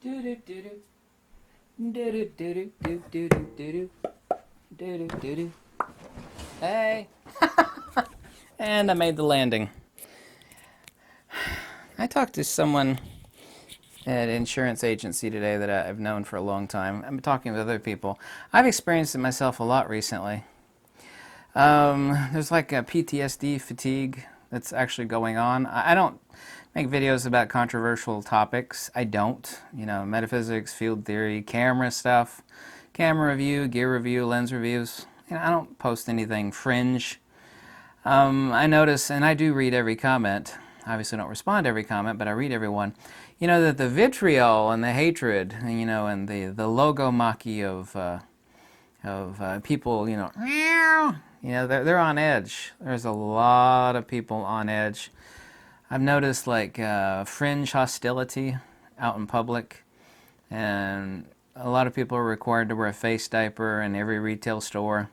Do do do do do do do do do do do do do do. Hey, and I made the landing. I talked to someone at an insurance agency today that I've known for a long time. I'm talking with other people. I've experienced it myself a lot recently. There's like a PTSD fatigue that's actually going on. I don't make videos about controversial topics. I don't. Metaphysics, field theory, camera stuff, camera review, gear review, lens reviews. I don't post anything fringe. I notice, and I do read every comment. Obviously, I don't respond to every comment, but I read every one. That the vitriol and the hatred, and the logomachy of people, they're on edge. There's a lot of people on edge. I've noticed like fringe hostility out in public, and a lot of people are required to wear a face diaper in every retail store.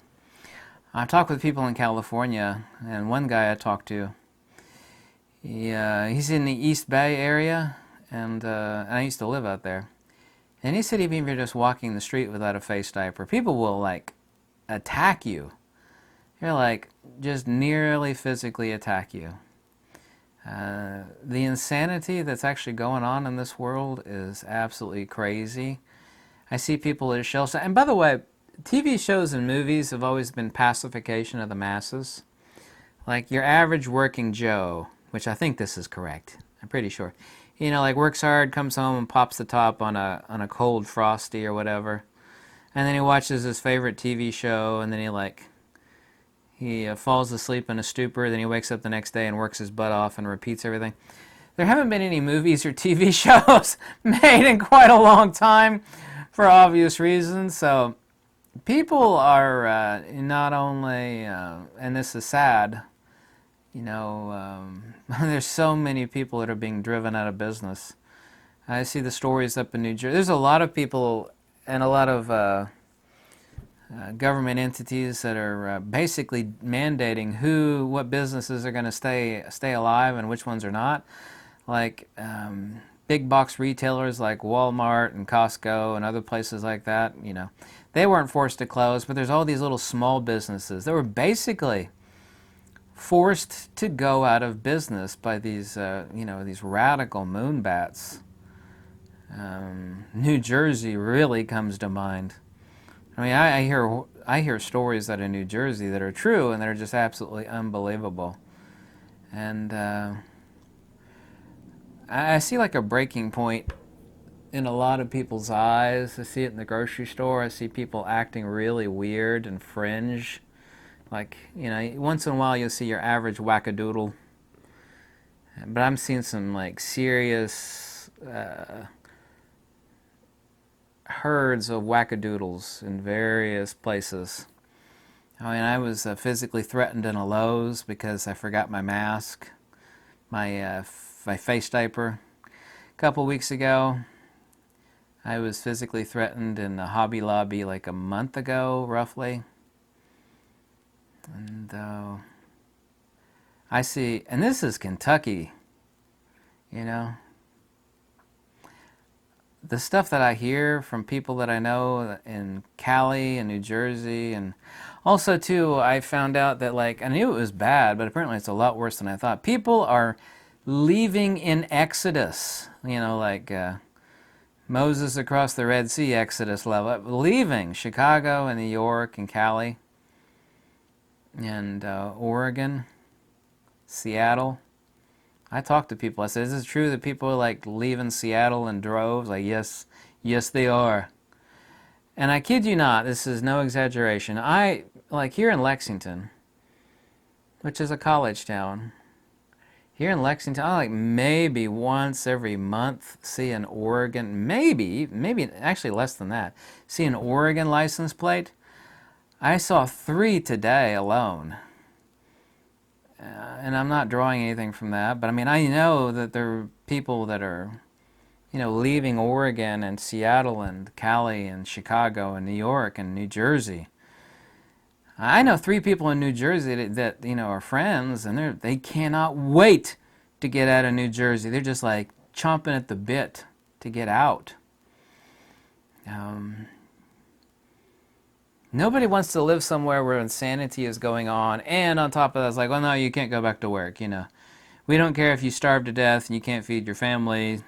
I've talked with people in California, and one guy I talked to, he's in the East Bay area, and I used to live out there. And he said even if you're just walking the street without a face diaper, people will like attack you. They're like just nearly physically attack you. The insanity that's actually going on in this world is absolutely crazy. I see people at shells. And by the way, TV shows and movies have always been pacification of the masses. Like your average working Joe, which I think this is correct. I'm pretty sure. Like works hard, comes home and pops the top on a cold Frosty or whatever. And then he watches his favorite TV show, and then he falls asleep in a stupor, then he wakes up the next day and works his butt off and repeats everything. There haven't been any movies or TV shows made in quite a long time for obvious reasons. So people are not only, and this is sad, there's so many people that are being driven out of business. I see the stories up in New Jersey. There's a lot of people and a lot of government entities that are basically mandating what businesses are going to stay alive and which ones are not. Like big box retailers like Walmart and Costco and other places like that, they weren't forced to close, but there's all these little small businesses that were basically forced to go out of business by these radical moonbats. New Jersey really comes to mind. I mean, I hear stories out of New Jersey that are true and that are just absolutely unbelievable. And I see like a breaking point in a lot of people's eyes. I see it in the grocery store. I see people acting really weird and fringe. Like, once in a while you'll see your average wackadoodle. But I'm seeing some like serious herds of wackadoodles in various places. I mean, I was physically threatened in a Lowe's because I forgot my mask, my face diaper. A couple weeks ago, I was physically threatened in a Hobby Lobby like a month ago, roughly. And I see, and this is Kentucky, the stuff that I hear from people that I know in Cali and New Jersey, and also too, I found out that I knew it was bad, but apparently it's a lot worse than I thought. People are leaving in Exodus, Moses across the Red Sea Exodus level, leaving Chicago and New York and Cali and Oregon, Seattle. I talked to people. I said, is it true that people are leaving Seattle in droves? Yes, they are. And I kid you not, this is no exaggeration. I, here in Lexington, which is a college town, here in Lexington, I maybe once every month see an Oregon, maybe actually less than that, see an Oregon license plate. I saw 3 today alone. And I'm not drawing anything from that, but I mean, I know that there are people that are, leaving Oregon and Seattle and Cali and Chicago and New York and New Jersey. I know 3 people in New Jersey that are friends, and they cannot wait to get out of New Jersey. They're just chomping at the bit to get out. Um, Nobody wants to live somewhere where insanity is going on, and on top of that, it's like, well, no, you can't go back to work. We don't care if you starve to death and you can't feed your family.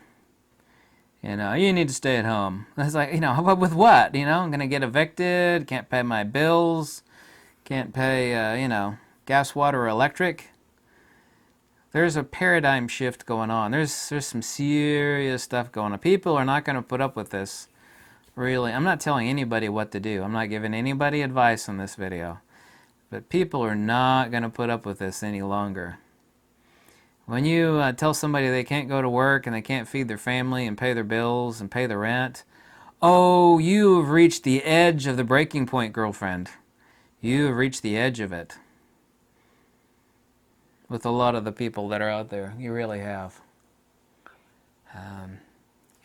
You need to stay at home. It's like, with what? I'm gonna get evicted. Can't pay my bills. Can't pay, gas, water, or electric. There's a paradigm shift going on. There's some serious stuff going on. People are not going to put up with this. Really, I'm not telling anybody what to do. I'm not giving anybody advice on this video. But people are not going to put up with this any longer. When you tell somebody they can't go to work and they can't feed their family and pay their bills and pay the rent, oh, you've reached the edge of the breaking point, girlfriend. You've reached the edge of it. With a lot of the people that are out there. You really have.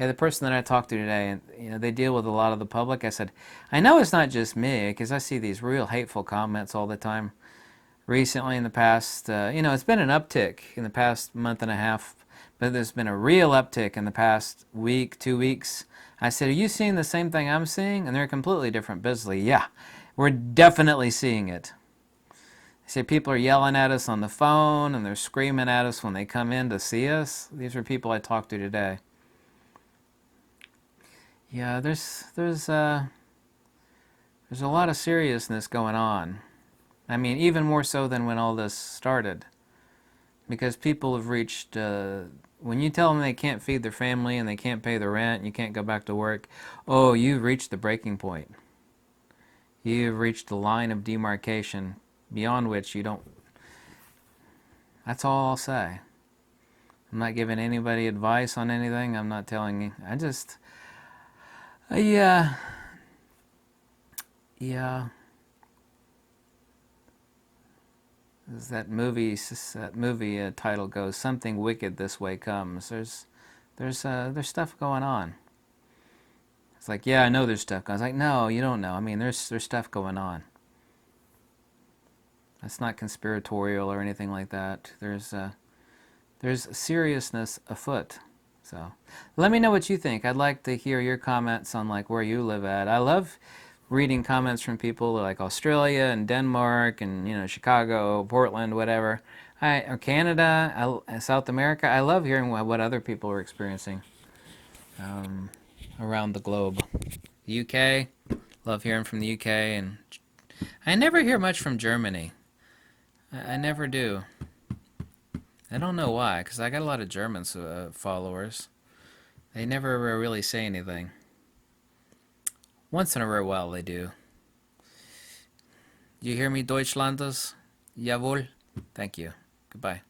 Yeah, the person that I talked to today, they deal with a lot of the public. I said, I know it's not just me, because I see these real hateful comments all the time. Recently, in the past, it's been an uptick in the past month and a half, but there's been a real uptick in the past week, 2 weeks. I said, are you seeing the same thing I'm seeing? And they're completely different. Busily, yeah, we're definitely seeing it. I say people are yelling at us on the phone, and they're screaming at us when they come in to see us. These are people I talked to today. Yeah, there's a lot of seriousness going on. I mean, even more so than when all this started. Because people have reached, when you tell them they can't feed their family and they can't pay the rent and you can't go back to work, oh, you've reached the breaking point. You've reached the line of demarcation beyond which you don't. That's all I'll say. I'm not giving anybody advice on anything. I'm not telling you. Yeah. As that movie title goes, something wicked this way comes. There's stuff going on. It's like, yeah, I know there's stuff going on. It's like, no, you don't know. I mean, there's stuff going on. That's not conspiratorial or anything like that. There's seriousness afoot. So let me know what you think. I'd like to hear your comments on like where you live at. I love reading comments from people like Australia and Denmark and Chicago, Portland, whatever. Or Canada, South America. I love hearing what other people are experiencing around the globe. The UK, love hearing from the UK, and I never hear much from Germany. I never do. I don't know why, because I got a lot of German followers. They never really say anything. Once in a rare while they do. You hear me, Deutschlanders? Jawohl. Thank you. Goodbye.